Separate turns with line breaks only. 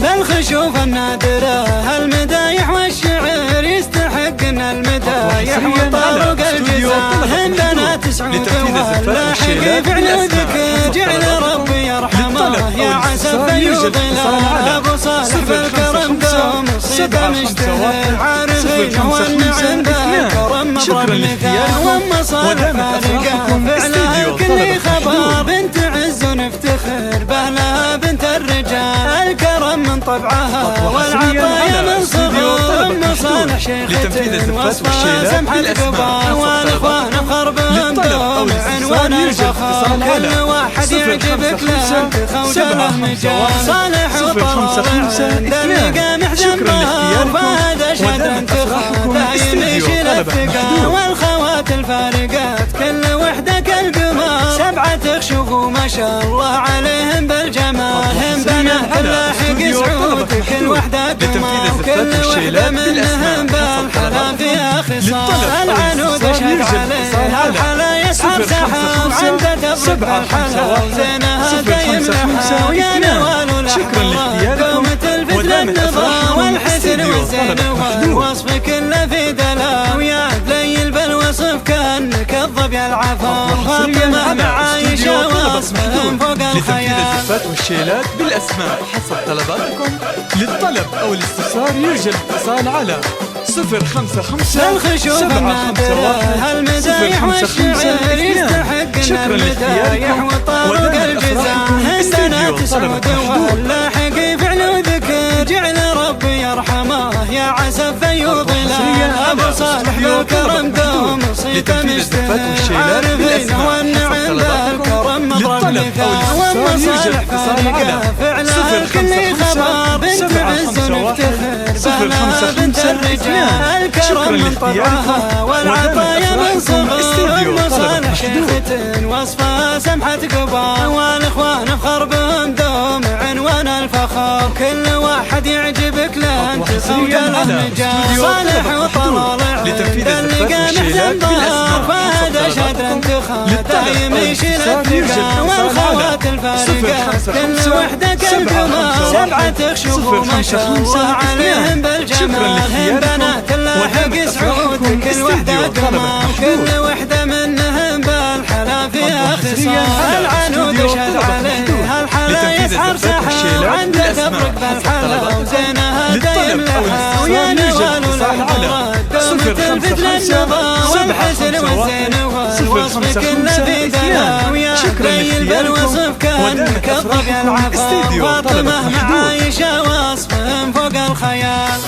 بالخشوف النادرة المدايح والشعر يستحقن المدايح وطارق الجزاء عندنا تسعود واللاحق فعلودك جعل ربي يرحمه يا عسى فيوض له ابو صالح بالكرم دوم صيده مشتهر عارفين والنعم بالكرم مضرب مثال وام صالح فارقه فعلها كل خبر بنت عز ونفتخر بهلها بنت الرجال الكرم من طبعها والعطايا من صغر ام صالح شيختين وصفها سمحة قبا والاخوان بخربهم دوم عنوان الفخر كل واحد يعجبك له خوجله مجال صالح وطلال عند اللقا محزن بار فهذا شهد انتخاب دايم يشيل الثقة والخوات الفارقات كل وحدة كالقمر سبعة خشوف ما شاء الله عليهم بالجمال هم بنات اللاحق سعود كل وحدة قمر كل وحدة منهم بالحلا فيها خصال العنود يشهد عليه الحلا يسحب سحاب عنده تبرك بالحلا وزينها دايم لها ويا نوال الأحمر قومة الفتنة النظام والحسن والزين والوصف كله في دلا ويا تليل بالوصف كأنك الظبي العفار فاطمة معايشة وصفهم فوق الخيال
لتنفيذ والشيلات بالأسماء حسب طلباتكم. للطلب أو الاستفسار يرجى الاتصال على 055
الخشوف النادرة المدايح والشعر يستحقن المدايح وطارق الجزاء عندنا تسعود واللاحق فعل ذكر جعل ربي يرحمه يا عسى فيوض له ابو صالح بالكرم دوم صيته مشتهر عارفين والنعم بالكرم مضرب مثال وام صالح فارقه فعلها الكل خبر بنت عز ونفتخر بهلها بنت الرجال الكرم من طبعها والعطايا من صغر ام صالح شيختين وصفها سمحة قبا والاخوان بخربهم دوم عنوان الفخر كل واحد يعجبك له انت خوجله مجال صالح وطلال عند اللقا محزن ضار فهذا شهد انتخاب دايم يشيل الثقة والخوات الفارقات كل وحدة كالقمر سبعة خشوف ما شاء الله عليهم بالجمال هم بنات اللاحق سعود كل وحدة قمر كل وحدة منهم بالحلا فيها خصال العنود يشهد عليه الحلا يسحب سحاب عنده تبرك بالحلا وزينها دايم لها ويا نوال الأحمر دومة الفتنة النظام والحسن والزين والوصف كله في دلا ويا تليل بالوصف كأنك الظبي العفار فاطمة معايشة وصفهم فوق الخيال.